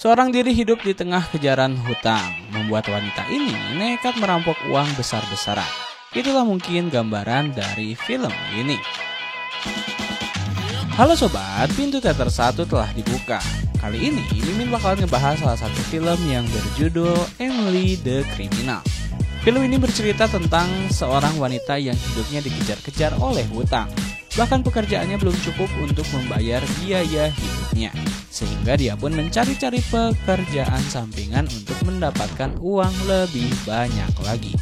Seorang diri hidup di tengah kejaran hutang, membuat wanita ini nekat merampok uang besar-besaran. Itulah mungkin gambaran dari film ini. Halo sobat, pintu teater 1 telah dibuka. Kali ini Mimin bakalan ngebahas salah satu film yang berjudul Emily the Criminal. Film ini bercerita tentang seorang wanita yang hidupnya dikejar-kejar oleh hutang. Bahkan pekerjaannya belum cukup untuk membayar biaya hidupnya. Sehingga dia pun mencari-cari pekerjaan sampingan untuk mendapatkan uang lebih banyak lagi.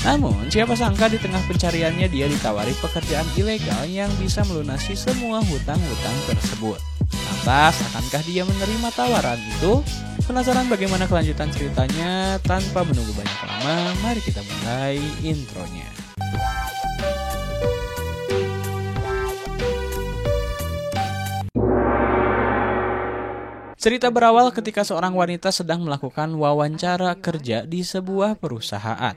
Namun, siapa sangka di tengah pencariannya dia ditawari pekerjaan ilegal yang bisa melunasi semua hutang-hutang tersebut. Lantas, akankah dia menerima tawaran itu? Penasaran bagaimana kelanjutan ceritanya? Tanpa menunggu banyak lama, mari kita mulai intronya. Cerita berawal ketika seorang wanita sedang melakukan wawancara kerja di sebuah perusahaan.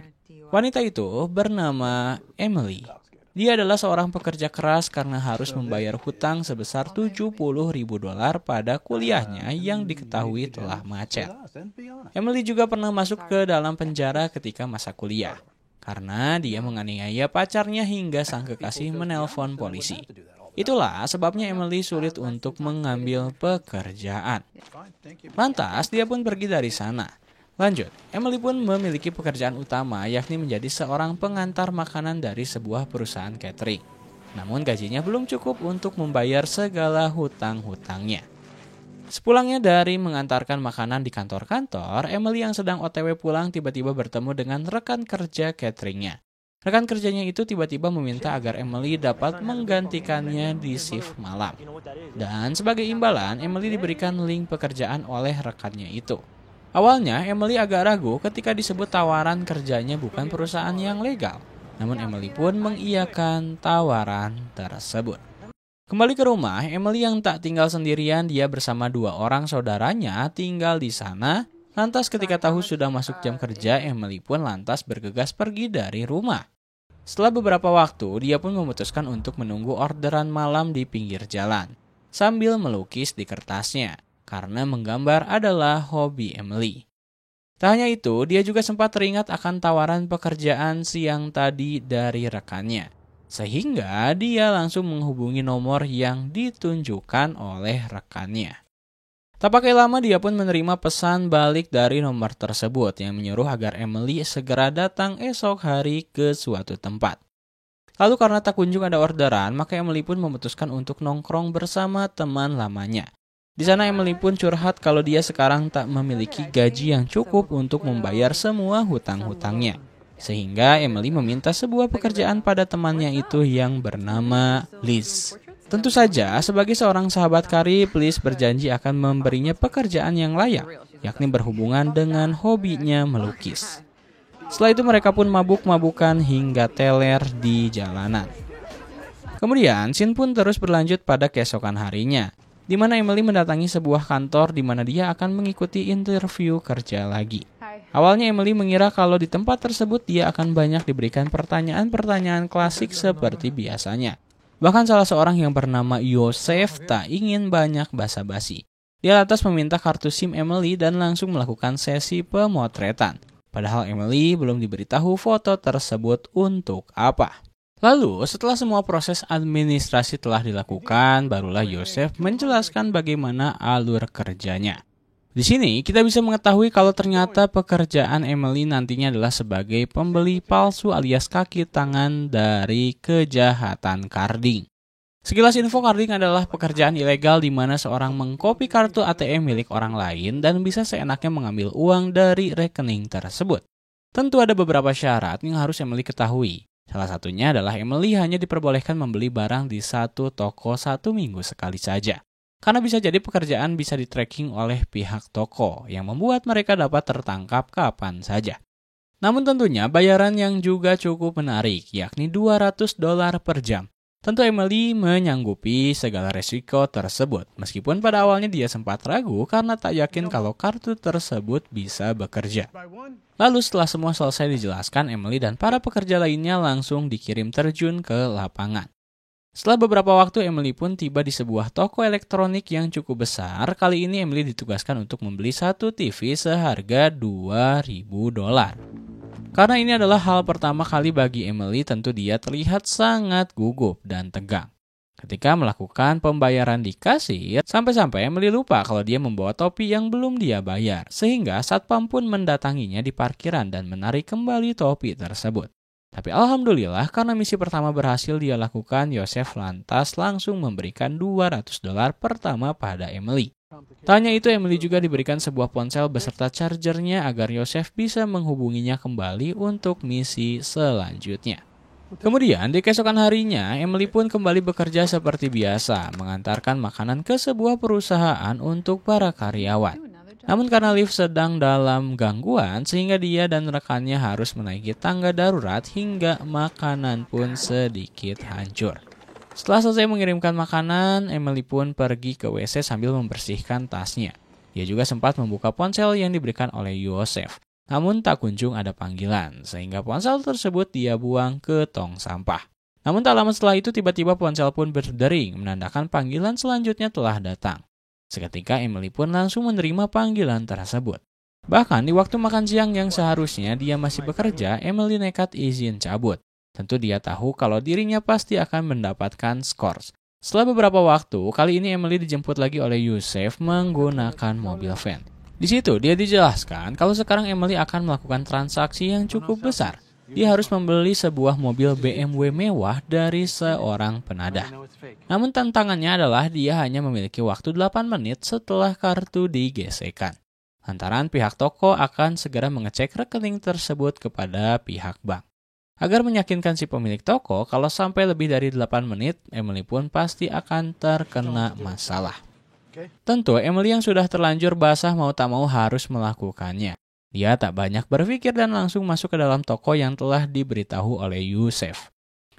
Wanita itu bernama Emily. Dia adalah seorang pekerja keras karena harus membayar hutang sebesar $70.000 pada kuliahnya yang diketahui telah macet. Emily juga pernah masuk ke dalam penjara ketika masa kuliah karena dia menganiaya pacarnya hingga sang kekasih menelpon polisi. Itulah sebabnya Emily sulit untuk mengambil pekerjaan. Lantas, dia pun pergi dari sana. Lanjut, Emily pun memiliki pekerjaan utama, yakni menjadi seorang pengantar makanan dari sebuah perusahaan catering. Namun gajinya belum cukup untuk membayar segala hutang-hutangnya. Sepulangnya dari mengantarkan makanan di kantor-kantor, Emily yang sedang OTW pulang tiba-tiba bertemu dengan rekan kerja cateringnya. Rekan kerjanya itu tiba-tiba meminta agar Emily dapat menggantikannya di shift malam. Dan sebagai imbalan, Emily diberikan link pekerjaan oleh rekannya itu. Awalnya, Emily agak ragu ketika disebut tawaran kerjanya bukan perusahaan yang legal. Namun Emily pun mengiyakan tawaran tersebut. Kembali ke rumah, Emily yang tak tinggal sendirian, dia bersama 2 orang saudaranya tinggal di sana. Lantas ketika tahu sudah masuk jam kerja, Emily pun lantas bergegas pergi dari rumah. Setelah beberapa waktu, dia pun memutuskan untuk menunggu orderan malam di pinggir jalan, sambil melukis di kertasnya, karena menggambar adalah hobi Emily. Tak hanya itu, dia juga sempat teringat akan tawaran pekerjaan siang tadi dari rekannya, sehingga dia langsung menghubungi nomor yang ditunjukkan oleh rekannya. Tak pakai lama dia pun menerima pesan balik dari nomor tersebut yang menyuruh agar Emily segera datang esok hari ke suatu tempat. Lalu karena tak kunjung ada orderan, maka Emily pun memutuskan untuk nongkrong bersama teman lamanya. Di sana Emily pun curhat kalau dia sekarang tak memiliki gaji yang cukup untuk membayar semua hutang-hutangnya. Sehingga Emily meminta sebuah pekerjaan pada temannya itu yang bernama Liz. Tentu saja, sebagai seorang sahabat karib, Liz berjanji akan memberinya pekerjaan yang layak, yakni berhubungan dengan hobinya melukis. Setelah itu mereka pun mabuk-mabukan hingga teler di jalanan. Kemudian, scene pun terus berlanjut pada keesokan harinya, di mana Emily mendatangi sebuah kantor di mana dia akan mengikuti interview kerja lagi. Awalnya Emily mengira kalau di tempat tersebut dia akan banyak diberikan pertanyaan-pertanyaan klasik seperti biasanya. Bahkan salah seorang yang bernama Yosef tak ingin banyak basa-basi. Dia lantas meminta kartu SIM Emily dan langsung melakukan sesi pemotretan. Padahal Emily belum diberitahu foto tersebut untuk apa. Lalu setelah semua proses administrasi telah dilakukan, barulah Yosef menjelaskan bagaimana alur kerjanya. Di sini kita bisa mengetahui kalau ternyata pekerjaan Emily nantinya adalah sebagai pembeli palsu alias kaki tangan dari kejahatan carding. Sekilas info, carding adalah pekerjaan ilegal di mana seorang mengcopy kartu ATM milik orang lain dan bisa seenaknya mengambil uang dari rekening tersebut. Tentu ada beberapa syarat yang harus Emily ketahui. Salah satunya adalah Emily hanya diperbolehkan membeli barang di satu toko 1 minggu sekali saja. Karena bisa jadi pekerjaan bisa di-tracking oleh pihak toko yang membuat mereka dapat tertangkap kapan saja. Namun tentunya bayaran yang juga cukup menarik, yakni $200 per jam. Tentu Emily menyanggupi segala resiko tersebut, meskipun pada awalnya dia sempat ragu karena tak yakin kalau kartu tersebut bisa bekerja. Lalu setelah semua selesai dijelaskan, Emily dan para pekerja lainnya langsung dikirim terjun ke lapangan. Setelah beberapa waktu, Emily pun tiba di sebuah toko elektronik yang cukup besar. Kali ini Emily ditugaskan untuk membeli satu TV seharga $2.000. Karena ini adalah hal pertama kali bagi Emily, tentu dia terlihat sangat gugup dan tegang ketika melakukan pembayaran di kasir, sampai-sampai Emily lupa kalau dia membawa topi yang belum dia bayar, sehingga satpam pun mendatanginya di parkiran dan menarik kembali topi tersebut. Tapi alhamdulillah, karena misi pertama berhasil dia lakukan, Yosef lantas langsung memberikan $200 pertama pada Emily. Tak hanya itu, Emily juga diberikan sebuah ponsel beserta chargernya agar Yosef bisa menghubunginya kembali untuk misi selanjutnya. Kemudian di keesokan harinya, Emily pun kembali bekerja seperti biasa, mengantarkan makanan ke sebuah perusahaan untuk para karyawan. Namun karena lift sedang dalam gangguan, sehingga dia dan rekannya harus menaiki tangga darurat hingga makanan pun sedikit hancur. Setelah selesai mengirimkan makanan, Emily pun pergi ke WC sambil membersihkan tasnya. Dia juga sempat membuka ponsel yang diberikan oleh Yosef. Namun tak kunjung ada panggilan, sehingga ponsel tersebut dia buang ke tong sampah. Namun tak lama setelah itu tiba-tiba ponsel pun berdering, menandakan panggilan selanjutnya telah datang. Seketika Emily pun langsung menerima panggilan tersebut. Bahkan di waktu makan siang yang seharusnya dia masih bekerja, Emily nekat izin cabut. Tentu dia tahu kalau dirinya pasti akan mendapatkan skors. Setelah beberapa waktu, kali ini Emily dijemput lagi oleh Yosef menggunakan mobil van. Di situ dia dijelaskan kalau sekarang Emily akan melakukan transaksi yang cukup besar. Dia harus membeli sebuah mobil BMW mewah dari seorang penadah. Namun tantangannya adalah dia hanya memiliki waktu 8 menit setelah kartu digesekkan. Lantaran pihak toko akan segera mengecek rekening tersebut kepada pihak bank. Agar meyakinkan si pemilik toko kalau sampai lebih dari 8 menit, Emily pun pasti akan terkena masalah. Tentu Emily yang sudah terlanjur basah mau tak mau harus melakukannya. Dia tak banyak berpikir dan langsung masuk ke dalam toko yang telah diberitahu oleh Yosef.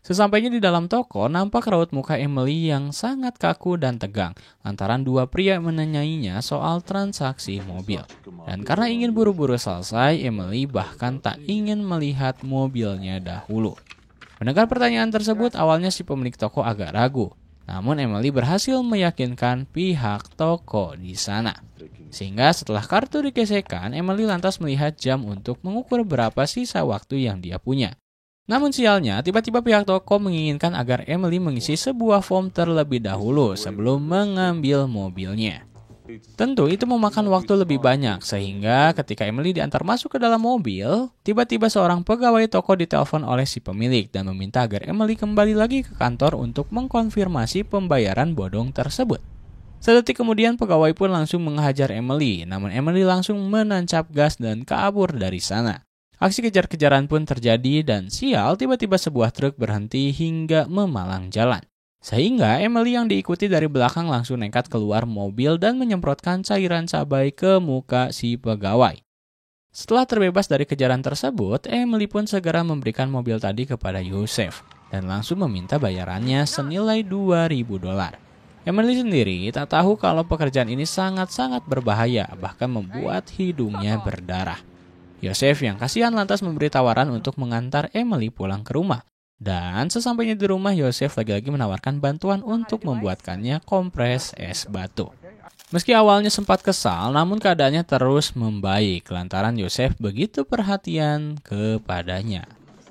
Sesampainya di dalam toko, nampak raut muka Emily yang sangat kaku dan tegang lantaran dua pria menanyainya soal transaksi mobil. Dan karena ingin buru-buru selesai, Emily bahkan tak ingin melihat mobilnya dahulu. Mendengar pertanyaan tersebut, awalnya si pemilik toko agak ragu. Namun Emily berhasil meyakinkan pihak toko di sana. Sehingga setelah kartu digesekkan, Emily lantas melihat jam untuk mengukur berapa sisa waktu yang dia punya. Namun sialnya, tiba-tiba pihak toko menginginkan agar Emily mengisi sebuah form terlebih dahulu sebelum mengambil mobilnya. Tentu itu memakan waktu lebih banyak, sehingga ketika Emily diantar masuk ke dalam mobil, tiba-tiba seorang pegawai toko ditelepon oleh si pemilik dan meminta agar Emily kembali lagi ke kantor untuk mengkonfirmasi pembayaran bodong tersebut. Sedetik kemudian pegawai pun langsung menghajar Emily, namun Emily langsung menancap gas dan kabur dari sana. Aksi kejar-kejaran pun terjadi dan sial tiba-tiba sebuah truk berhenti hingga memalang jalan. Sehingga Emily yang diikuti dari belakang langsung nekat keluar mobil dan menyemprotkan cairan cabai ke muka si pegawai. Setelah terbebas dari kejaran tersebut, Emily pun segera memberikan mobil tadi kepada Yosef dan langsung meminta bayarannya senilai $2.000. Emily sendiri tak tahu kalau pekerjaan ini sangat-sangat berbahaya, bahkan membuat hidungnya berdarah. Yosef yang kasihan lantas memberi tawaran untuk mengantar Emily pulang ke rumah. Dan sesampainya di rumah, Yosef lagi-lagi menawarkan bantuan untuk membuatkannya kompres es batu. Meski awalnya sempat kesal, namun keadaannya terus membaik lantaran Yosef begitu perhatian kepadanya.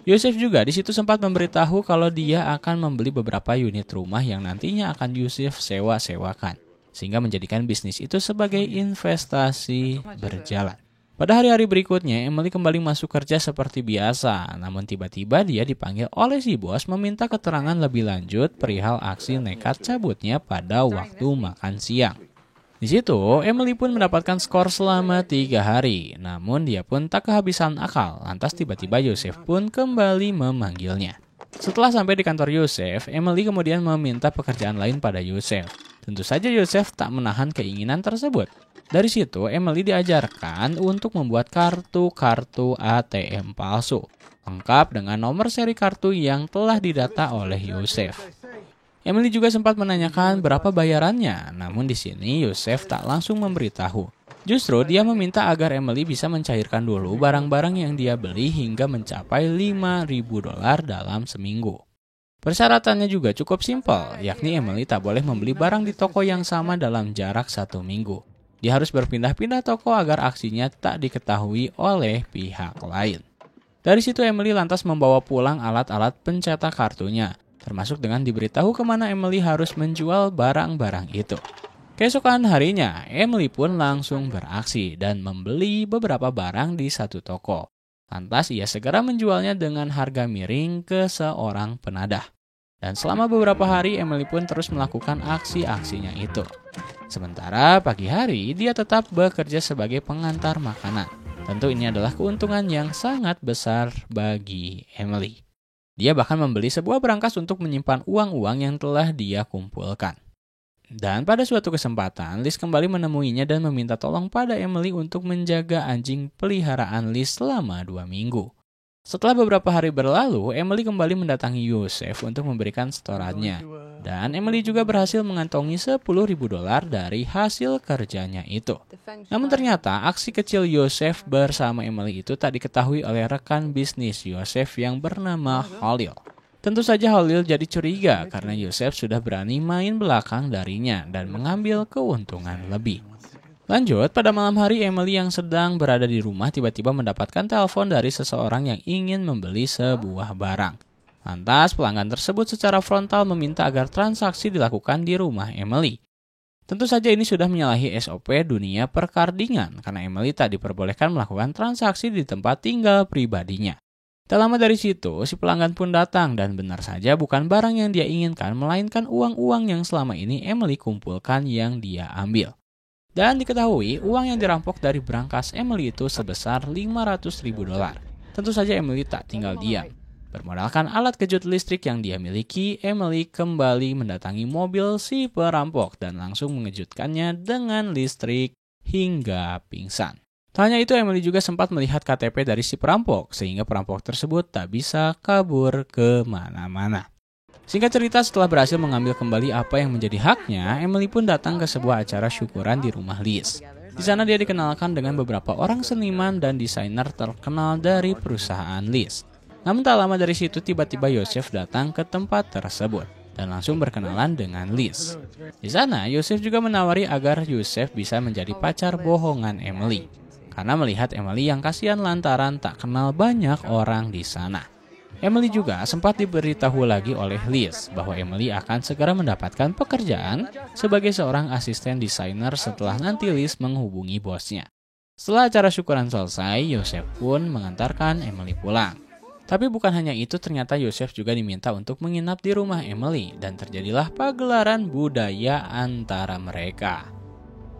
Yosef juga di situ sempat memberitahu kalau dia akan membeli beberapa unit rumah yang nantinya akan Yosef sewa-sewakan, sehingga menjadikan bisnis itu sebagai investasi berjalan. Pada hari-hari berikutnya, Emily kembali masuk kerja seperti biasa. Namun tiba-tiba dia dipanggil oleh si bos meminta keterangan lebih lanjut perihal aksi nekat cabutnya pada waktu makan siang. Di situ, Emily pun mendapatkan skor selama 3 hari. Namun dia pun tak kehabisan akal. Lantas tiba-tiba Yosef pun kembali memanggilnya. Setelah sampai di kantor Yosef, Emily kemudian meminta pekerjaan lain pada Yosef. Tentu saja Yosef tak menahan keinginan tersebut. Dari situ, Emily diajarkan untuk membuat kartu-kartu ATM palsu, lengkap dengan nomor seri kartu yang telah didata oleh Yosef. Emily juga sempat menanyakan berapa bayarannya, namun di sini Yosef tak langsung memberitahu. Justru dia meminta agar Emily bisa mencairkan dulu barang-barang yang dia beli hingga mencapai $5.000 dalam seminggu. Persyaratannya juga cukup simpel, yakni Emily tak boleh membeli barang di toko yang sama dalam jarak 1 minggu. Dia harus berpindah-pindah toko agar aksinya tak diketahui oleh pihak lain. Dari situ Emily lantas membawa pulang alat-alat pencetak kartunya, termasuk dengan diberitahu kemana Emily harus menjual barang-barang itu. Keesokan harinya, Emily pun langsung beraksi dan membeli beberapa barang di satu toko. Lantas ia segera menjualnya dengan harga miring ke seorang penadah. Dan selama beberapa hari Emily pun terus melakukan aksi-aksinya itu. Sementara pagi hari dia tetap bekerja sebagai pengantar makanan. Tentu ini adalah keuntungan yang sangat besar bagi Emily. Dia bahkan membeli sebuah berangkas untuk menyimpan uang-uang yang telah dia kumpulkan. Dan pada suatu kesempatan, Liz kembali menemuinya dan meminta tolong pada Emily untuk menjaga anjing peliharaan Liz selama 2 minggu. Setelah beberapa hari berlalu, Emily kembali mendatangi Yosef untuk memberikan setorannya. Dan Emily juga berhasil mengantongi $10.000 dari hasil kerjanya itu. Namun ternyata aksi kecil Yosef bersama Emily itu tak diketahui oleh rekan bisnis Yosef yang bernama Khalil. Tentu saja Khalil jadi curiga karena Yosef sudah berani main belakang darinya dan mengambil keuntungan lebih. Lanjut, pada malam hari Emily yang sedang berada di rumah tiba-tiba mendapatkan telepon dari seseorang yang ingin membeli sebuah barang. Lantas pelanggan tersebut secara frontal meminta agar transaksi dilakukan di rumah Emily. Tentu saja ini sudah menyalahi SOP dunia perkardingan karena Emily tak diperbolehkan melakukan transaksi di tempat tinggal pribadinya. Tak lama dari situ, si pelanggan pun datang dan benar saja bukan barang yang dia inginkan, melainkan uang-uang yang selama ini Emily kumpulkan yang dia ambil. Dan diketahui, uang yang dirampok dari berangkas Emily itu sebesar $500.000. Tentu saja Emily tak tinggal diam. Bermodalkan alat kejut listrik yang dia miliki, Emily kembali mendatangi mobil si perampok dan langsung mengejutkannya dengan listrik hingga pingsan. Tak hanya itu, Emily juga sempat melihat KTP dari si perampok, sehingga perampok tersebut tak bisa kabur kemana-mana. Singkat cerita, setelah berhasil mengambil kembali apa yang menjadi haknya, Emily pun datang ke sebuah acara syukuran di rumah Liz. Di sana dia dikenalkan dengan beberapa orang seniman dan desainer terkenal dari perusahaan Liz. Namun tak lama dari situ, tiba-tiba Yosef datang ke tempat tersebut dan langsung berkenalan dengan Liz. Di sana, Yosef juga menawari agar Yosef bisa menjadi pacar bohongan Emily. Karena melihat Emily yang kasihan lantaran tak kenal banyak orang di sana. Emily juga sempat diberitahu lagi oleh Liz bahwa Emily akan segera mendapatkan pekerjaan sebagai seorang asisten desainer setelah nanti Liz menghubungi bosnya. Setelah acara syukuran selesai, Yosef pun mengantarkan Emily pulang. Tapi bukan hanya itu, ternyata Yosef juga diminta untuk menginap di rumah Emily dan terjadilah pagelaran budaya antara mereka.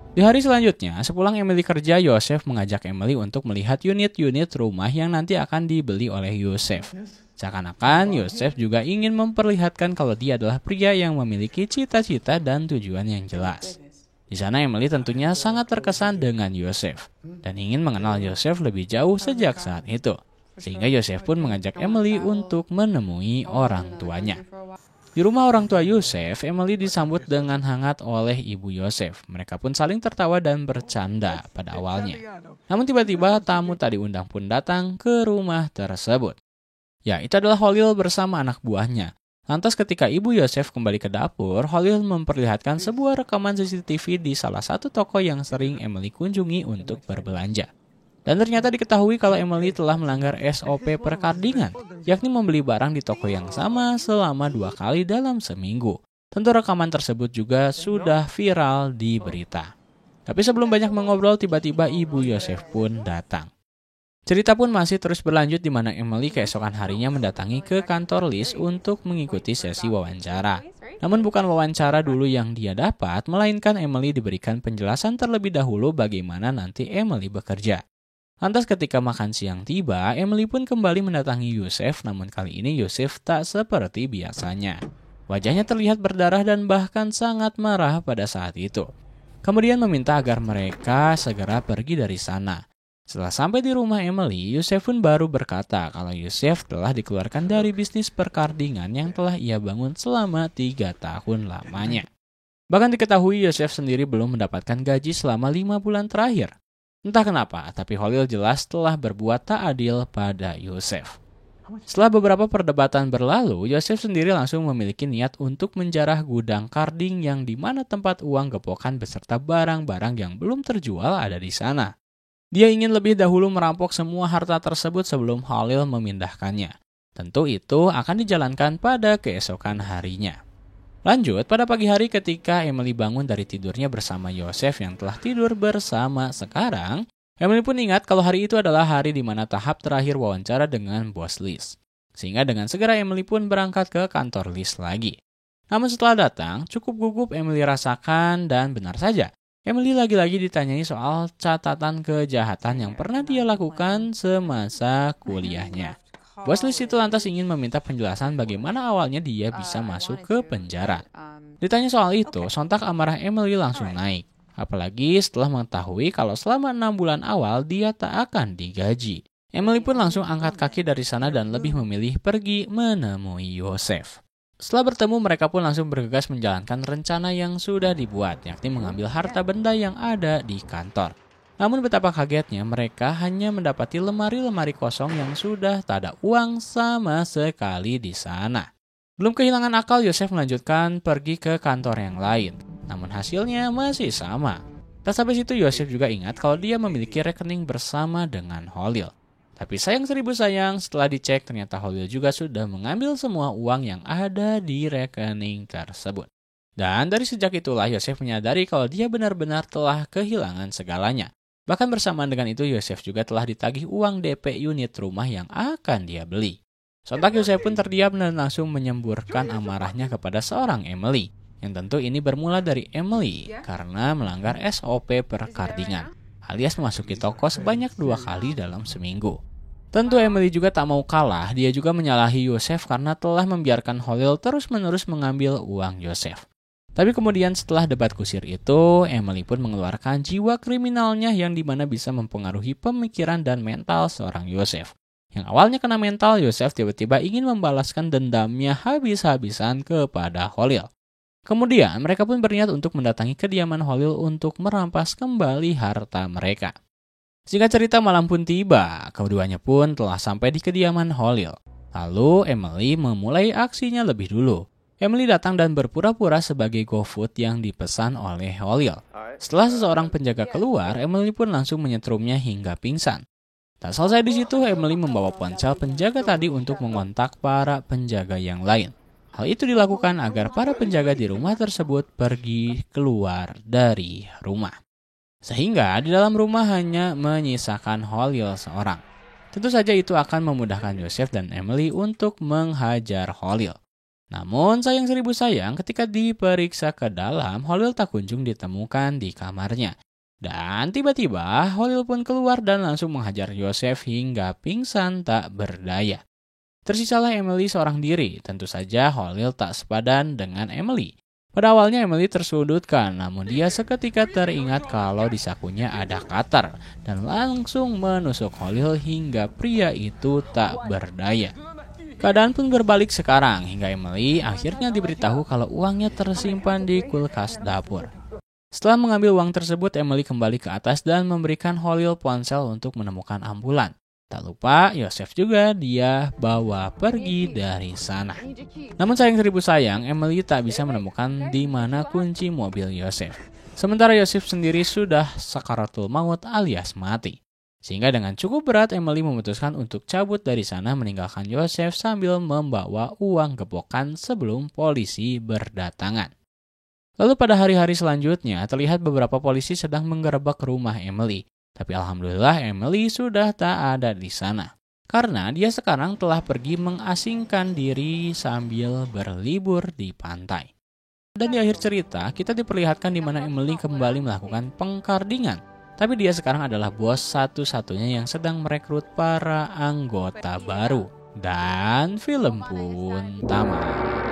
Di hari selanjutnya, sepulang Emily kerja, Yosef mengajak Emily untuk melihat unit-unit rumah yang nanti akan dibeli oleh Yosef. Seakan-akan Yosef juga ingin memperlihatkan kalau dia adalah pria yang memiliki cita-cita dan tujuan yang jelas. Di sana Emily tentunya sangat terkesan dengan Yosef dan ingin mengenal Yosef lebih jauh sejak saat itu. Sehingga Yosef pun mengajak Emily untuk menemui orang tuanya. Di rumah orang tua Yosef, Emily disambut dengan hangat oleh ibu Yosef. Mereka pun saling tertawa dan bercanda pada awalnya. Namun tiba-tiba tamu tak diundang pun datang ke rumah tersebut. Ya, itu adalah Khalil bersama anak buahnya. Lantas ketika ibu Yosef kembali ke dapur, Khalil memperlihatkan sebuah rekaman CCTV di salah satu toko yang sering Emily kunjungi untuk berbelanja. Dan ternyata diketahui kalau Emily telah melanggar SOP perkardingan, yakni membeli barang di toko yang sama selama 2 kali dalam seminggu. Tentu rekaman tersebut juga sudah viral di berita. Tapi sebelum banyak mengobrol, tiba-tiba ibu Yosef pun datang. Cerita pun masih terus berlanjut di mana Emily keesokan harinya mendatangi ke kantor Liz untuk mengikuti sesi wawancara. Namun bukan wawancara dulu yang dia dapat, melainkan Emily diberikan penjelasan terlebih dahulu bagaimana nanti Emily bekerja. Lantas ketika makan siang tiba, Emily pun kembali mendatangi Yosef, namun kali ini Yosef tak seperti biasanya. Wajahnya terlihat berdarah dan bahkan sangat marah pada saat itu. Kemudian meminta agar mereka segera pergi dari sana. Setelah sampai di rumah Emily, Yosef pun baru berkata kalau Yosef telah dikeluarkan dari bisnis perkardingan yang telah ia bangun selama 3 tahun lamanya. Bahkan diketahui Yosef sendiri belum mendapatkan gaji selama 5 bulan terakhir. Entah kenapa, tapi Khalil jelas telah berbuat tak adil pada Yosef. Setelah beberapa perdebatan berlalu, Joseph sendiri langsung memiliki niat untuk menjarah gudang karding yang dimana tempat uang gepokan beserta barang-barang yang belum terjual ada di sana. Dia ingin lebih dahulu merampok semua harta tersebut sebelum Holil memindahkannya. Tentu itu akan dijalankan pada keesokan harinya. Lanjut, pada pagi hari ketika Emily bangun dari tidurnya bersama Joseph yang telah tidur bersama sekarang, Emily pun ingat kalau hari itu adalah hari di mana tahap terakhir wawancara dengan bos Liz. Sehingga dengan segera Emily pun berangkat ke kantor Liz lagi. Namun setelah datang, cukup gugup Emily rasakan dan benar saja. Emily lagi-lagi ditanyai soal catatan kejahatan yang pernah dia lakukan semasa kuliahnya. Bos Liz itu lantas ingin meminta penjelasan bagaimana awalnya dia bisa masuk ke penjara. Ditanya soal itu, sontak amarah Emily langsung naik. Apalagi setelah mengetahui kalau selama 6 bulan awal dia tak akan digaji. Emily pun langsung angkat kaki dari sana dan lebih memilih pergi menemui Joseph. Setelah bertemu, mereka pun langsung bergegas menjalankan rencana yang sudah dibuat, yakni mengambil harta benda yang ada di kantor. Namun betapa kagetnya mereka hanya mendapati lemari-lemari kosong yang sudah tak ada uang sama sekali di sana. Belum kehilangan akal, Joseph melanjutkan pergi ke kantor yang lain. Namun hasilnya masih sama. Tak sampai situ, Joseph juga ingat kalau dia memiliki rekening bersama dengan Holil. Tapi sayang seribu sayang, setelah dicek ternyata Holil juga sudah mengambil semua uang yang ada di rekening tersebut. Dan dari sejak itulah Joseph menyadari kalau dia benar-benar telah kehilangan segalanya. Bahkan bersamaan dengan itu, Joseph juga telah ditagih uang DP unit rumah yang akan dia beli. Sontak Joseph pun terdiam dan langsung menyemburkan amarahnya kepada seorang Emily. Yang tentu ini bermula dari Emily karena melanggar SOP perkardingan, alias memasuki toko sebanyak 2 kali dalam seminggu. Tentu Emily juga tak mau kalah, dia juga menyalahi Joseph karena telah membiarkan Holil terus-menerus mengambil uang Joseph. Tapi kemudian setelah debat kusir itu, Emily pun mengeluarkan jiwa kriminalnya yang dimana bisa mempengaruhi pemikiran dan mental seorang Joseph. Yang awalnya kena mental, Joseph tiba-tiba ingin membalaskan dendamnya habis-habisan kepada Holil. Kemudian mereka pun berniat untuk mendatangi kediaman Holil untuk merampas kembali harta mereka. Singkat cerita, malam pun tiba, keduanya pun telah sampai di kediaman Holil. Lalu Emily memulai aksinya lebih dulu. Emily datang dan berpura-pura sebagai GoFood yang dipesan oleh Holil. Setelah seseorang penjaga keluar, Emily pun langsung menyetrumnya hingga pingsan. Tak selesai di situ, Emily membawa ponsel penjaga tadi untuk mengontak para penjaga yang lain. Hal itu dilakukan agar para penjaga di rumah tersebut pergi keluar dari rumah. Sehingga di dalam rumah hanya menyisakan Holil seorang. Tentu saja itu akan memudahkan Joseph dan Emily untuk menghajar Holil. Namun sayang seribu sayang, ketika diperiksa ke dalam, Holil tak kunjung ditemukan di kamarnya. Dan tiba-tiba Holil pun keluar dan langsung menghajar Joseph hingga pingsan tak berdaya. Tersisalah Emily seorang diri. Tentu saja Holil tak sepadan dengan Emily. Pada awalnya Emily tersudutkan, namun dia seketika teringat kalau di sakunya ada cutter dan langsung menusuk Holil hingga pria itu tak berdaya. Keadaan pun berbalik sekarang hingga Emily akhirnya diberitahu kalau uangnya tersimpan di kulkas dapur. Setelah mengambil uang tersebut, Emily kembali ke atas dan memberikan Holil ponsel untuk menemukan ambulan. Tak lupa, Joseph juga dia bawa pergi dari sana. Namun sayang seribu sayang, Emily tak bisa menemukan di mana kunci mobil Joseph. Sementara Joseph sendiri sudah sakaratul maut alias mati. Sehingga dengan cukup berat, Emily memutuskan untuk cabut dari sana meninggalkan Joseph sambil membawa uang gepokan sebelum polisi berdatangan. Lalu pada hari-hari selanjutnya, terlihat beberapa polisi sedang menggerebek rumah Emily. Tapi alhamdulillah Emily sudah tak ada di sana. Karena dia sekarang telah pergi mengasingkan diri sambil berlibur di pantai. Dan di akhir cerita, kita diperlihatkan di mana Emily kembali melakukan pengkardingan. Tapi dia sekarang adalah bos satu-satunya yang sedang merekrut para anggota baru. Dan film pun tamat.